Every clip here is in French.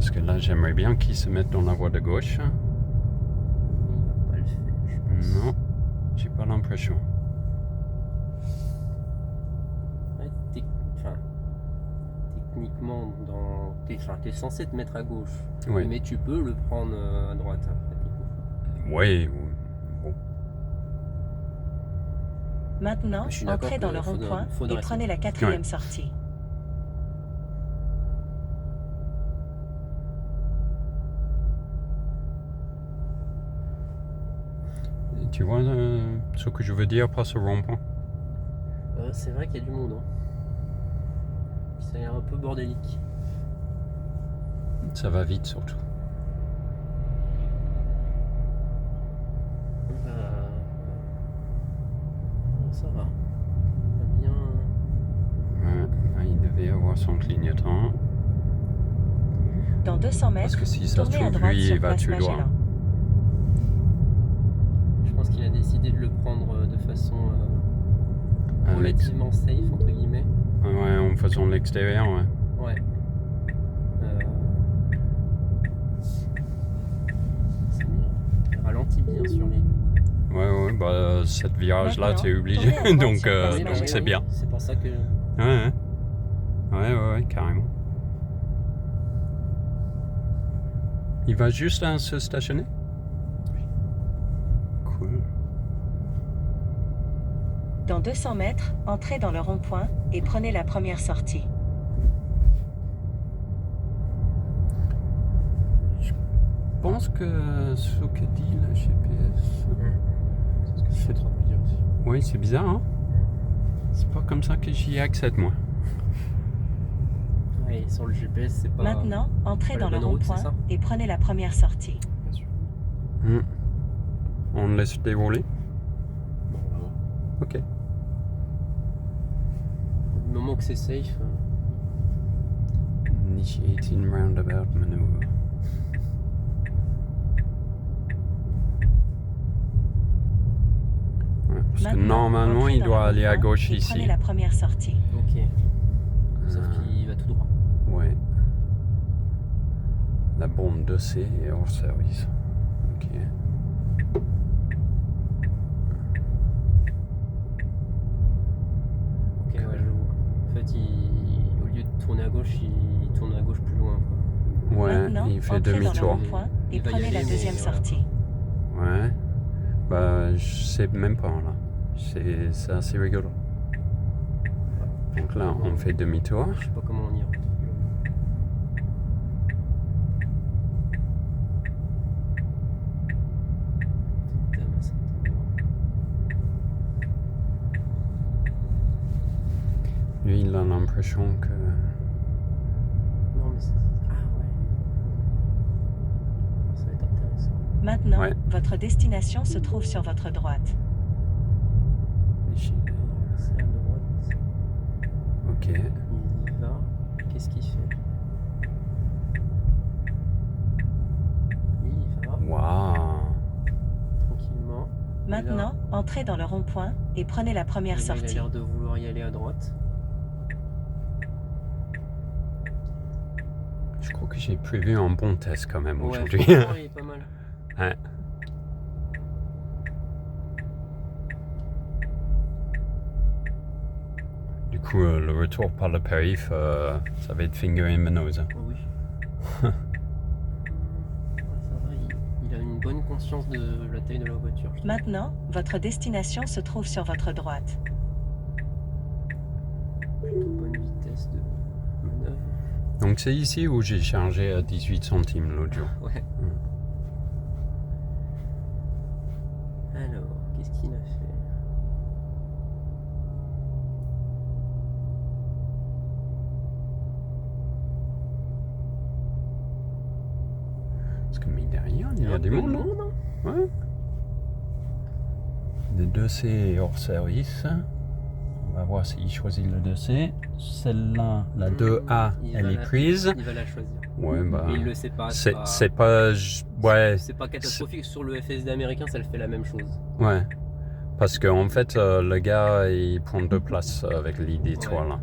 Parce que là, j'aimerais bien qu'il se mette dans la voie de gauche. Il va pas le faire, je pense. Non, j'ai pas l'impression. Ouais, techniquement, t'es censé te mettre à gauche. Oui. Mais tu peux le prendre à droite. Oui. Bon. Maintenant, Je suis d'accord entrez dans que le rond-point et faudrait prenez la 4e sortie. Tu vois ce que je veux dire par ce rond-point? C'est vrai qu'il y a du monde. Hein. Ça a l'air un peu bordélique. Ça va vite surtout. Ça va. On a bien... Ouais, là, il devait avoir son clignotant. Dans 200 mètres, Parce que si ça se tournez à trouve, droite lui, sur il va place tout droit. Magellan. Je pense qu'il a décidé de le prendre de façon relativement safe, entre guillemets. Ouais, en faisant l'extérieur, ouais. Ouais. C'est bien. Il ralentit bien sur les... Ouais, bah cette virage-là, Maintenant, t'es obligé, tournez à droite donc sur place Magellan. c'est bien. C'est pour ça que... Ouais, carrément. Il va juste à se stationner? Cool. Dans 200 mètres, entrez dans le rond-point et prenez la première sortie. Je pense que ce que dit le GPS... C'est ce que je suis en train de me dire aussi. Oui, c'est bizarre, hein? C'est pas comme ça que j'y accède, moi. Oui, sur le GPS, c'est pas... Maintenant, entrez pas dans la le bonne route, c'est rond-point ça et prenez la première sortie. Bien sûr. On le laisse dérouler? Bon, on va voir. Ok. Du moment que c'est safe... Initiating roundabout maneuver. Ouais, parce que Maintenant, normalement, entrez il dans doit le aller à rond-point gauche et ici. Prenez la première sortie. Ok. Sauf qu'il va tout droit. Ouais. La bombe 2C est hors service. Ok. Ok, ouais, je vois. En fait, au lieu de tourner à gauche, il tourne à gauche plus loin. Quoi. Ouais, Maintenant, il fait entrez dans le demi-tour. rond-point et Il va y prenez la aller, mais deuxième voilà. sortie. Ouais. Bah, je sais même pas là. C'est assez rigolo. Donc là, on fait demi-tour. Je sais pas comment on y rentre. Lui, il a l'impression que... Non, mais c'est... Ah ouais. Ça va être intéressant. Maintenant, Ouais. votre destination se trouve sur votre droite. Ici. C'est à droite. Ok. Il y va. Qu'est-ce qu'il fait? Il y va. Waouh. Tranquillement. Maintenant, entrez dans le rond-point et prenez la première Et là, il a sortie. l'air de vouloir y aller à droite. Je crois que j'ai prévu un bon test quand même aujourd'hui. Franchement, il est pas mal. Ouais. Du coup, le retour par le périph', ça va être finger in the nose. Oh oui. Ça va, il a une bonne conscience de la taille de la voiture. je trouve. Maintenant, votre destination se trouve sur votre droite. Plutôt bonne vitesse de manœuvre. Donc c'est ici où j'ai chargé à 18 centimes l'autre jour. Ouais. Alors, qu'est-ce qu'il a fait? Parce que mine de rien, il y a un du peu de monde. hein. Ouais. Le 2C est hors service. On va voir s'il choisit le 2C. Celle-là, la 2A, elle est prise. Il va la choisir. Ouais, bah. Mais il le sait pas. C'est pas. Ouais. C'est pas catastrophique. Sur le FSD américain, ça le fait la même chose. Ouais. Parce qu'en fait, le gars, il prend 2 places avec l'ID3 là.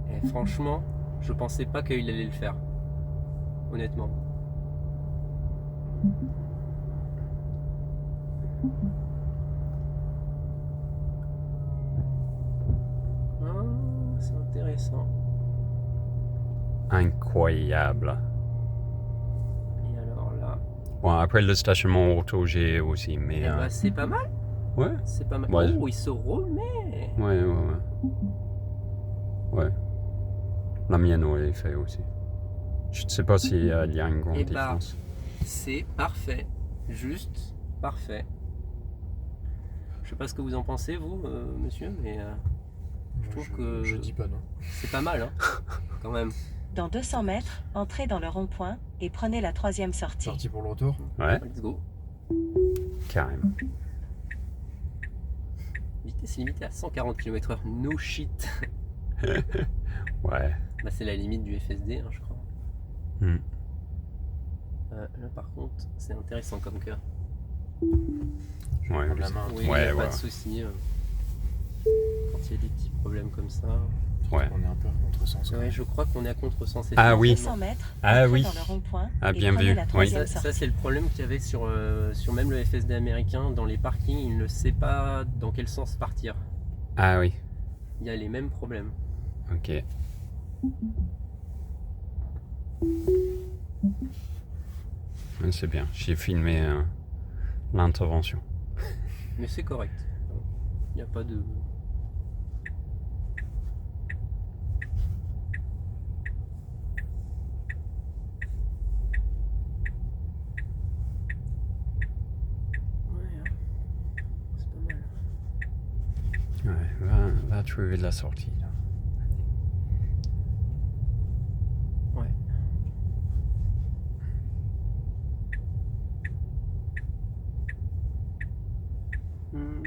Et franchement, je pensais pas qu'il allait le faire. Honnêtement. Ah, c'est intéressant. Incroyable. Et alors là, Bon, après le stationnement auto, j'ai aussi, mais... eh ben, c'est pas mal. Ouais, C'est pas mal. Ouais. Oh, il se remet. ouais. Ouais. La mienne, on l'a fait aussi. Je ne sais pas s'il y a une grande Eh bah, différence. C'est parfait. Juste parfait. Je sais pas ce que vous en pensez, vous, monsieur, mais je trouve que Je dis pas non. c'est pas mal, hein, quand même. Dans 200 mètres, entrez dans le rond-point et prenez la troisième sortie. Parti pour le retour. Ouais, Let's go. carrément. Vitesse limitée à 140 km/h. No shit. Ouais. Bah, c'est la limite du FSD, hein, je crois. Hmm. Là, par contre, c'est intéressant comme cœur. Ouais, Prendre la main. Oui, il n'y a Ouais, pas ouais. de souci. Quand il y a des petits problèmes comme ça. Ouais. On est un peu à contresens. Ouais, je crois qu'on est à contresens. Ah Dans oui. 200 mètres, Ah entrez oui. dans le rond-point Ah, et bien prenez vu, la oui. troisième Ça, sortie. c'est le problème qu'il y avait sur même le FSD américain. Dans les parkings, il ne sait pas dans quel sens partir. Ah oui, Il y a les mêmes problèmes. ok. Ouais, c'est bien, j'ai filmé l'intervention. Mais c'est correct. Il n'y a pas de... Ouais, hein. C'est pas mal. Ouais, va trouver la sortie. Là. Ouais. Hmm.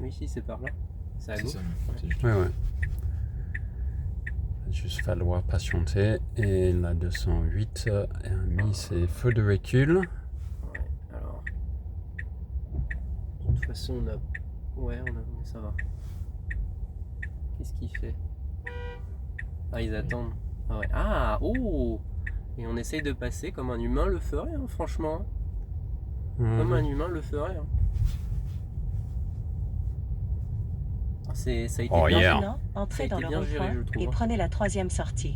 Oui, si, c'est par là. C'est à C'est gauche. ça. C'est juste- Ouais. Il va juste falloir patienter. Et la 208 a mis ses feux de recul. Ouais, alors. De toute façon, on a. Ouais, ça va. Qu'est-ce qu'il fait? Ah, ils attendent. Ah ouais. Ah, oh! Et on essaye de passer comme un humain le ferait, hein, franchement. Comme un humain le ferait. Hein. Ah, ça a été Oh, bien. yeah. Maintenant, Ça a entrez été dans le bien géré, rond-point je trouve, et hein. prenez la troisième sortie.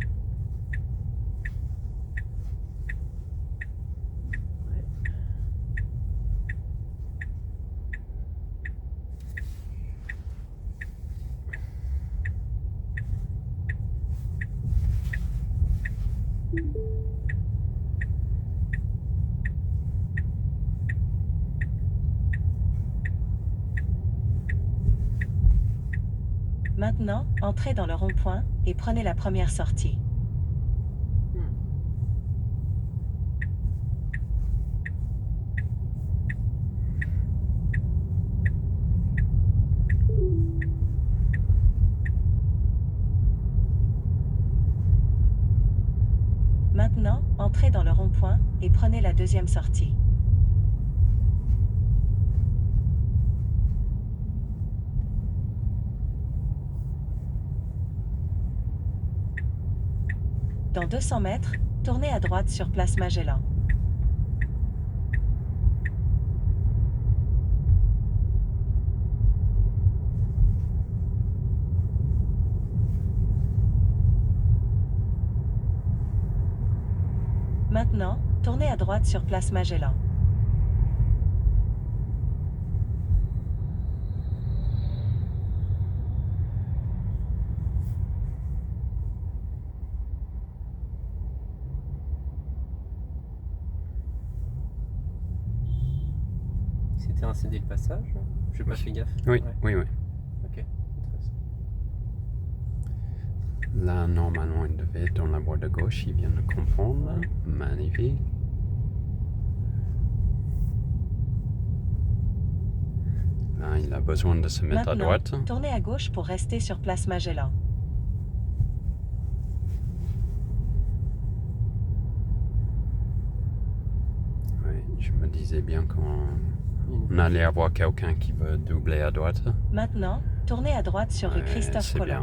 Maintenant, entrez dans le rond-point et prenez la première sortie. Maintenant, entrez dans le rond-point et prenez la deuxième sortie. Dans 200 mètres, tournez à droite sur Place Magellan. Maintenant, tournez à droite sur Place Magellan. C'était un CD le passage. J'ai pas fait gaffe. Oui, Ouais. oui. Ok. Là, normalement, il devait être dans la voie de gauche. Il vient de comprendre. Magnifique. Là, il a besoin de se mettre à Maintenant, droite. tournez à gauche pour rester sur Place Magellan. Oui, je me disais bien qu'on allait avoir quelqu'un qui veut doubler à droite. Maintenant, tournez à droite sur rue Ouais, Christophe c'est Colomb. bien.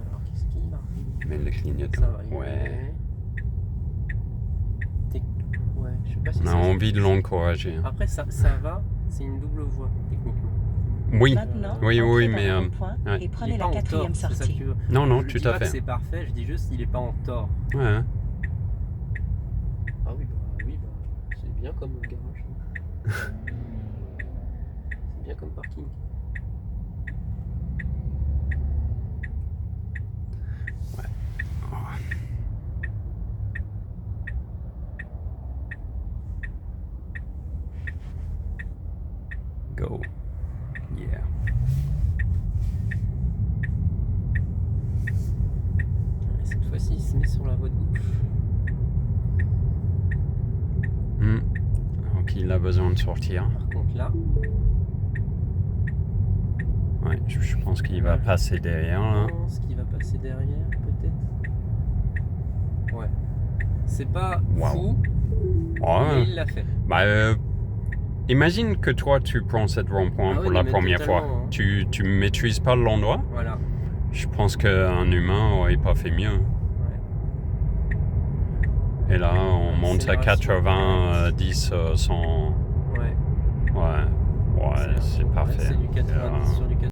Alors, qu'est-ce qu'il a? Mais le Ça clignotant. va. Ouais. Je sais pas si On a ça- envie de l'encourager. hein. Après, ça va, c'est une double voie, techniquement. Oui, Maintenant, oui, entrez oui, dans mais, le rond-point ouais. et Il prenez est la pas en tort, quatrième c'est ça que sortie. tu veux. non, non, Je tout dis à pas que fait. c'est parfait, je dis juste qu'il est pas en tort. Ouais, hein. Ah oui, c'est bien comme garage. C'est bien comme parking. Go. Yeah. Et cette fois-ci, il se met sur la voie de gauche. Hmm. Donc il a besoin de sortir. Par contre, là, Ouais, je pense qu'il va passer derrière là. je pense qu'il va passer derrière, peut-être. Ouais. C'est pas Wow. fou, mais Ouais. il l'a fait. Bah, imagine que toi tu prends cette rond-point Ah oui, pour non, la mais première fois. totalement, hein. Tu maîtrises pas l'endroit. Voilà. Je pense qu'un humain aurait pas fait mieux. Ouais. Et là, on monte à Accélération. 90, 100. Ouais. Ouais, c'est parfait. Ouais, c'est du 90 Et, sur du 90.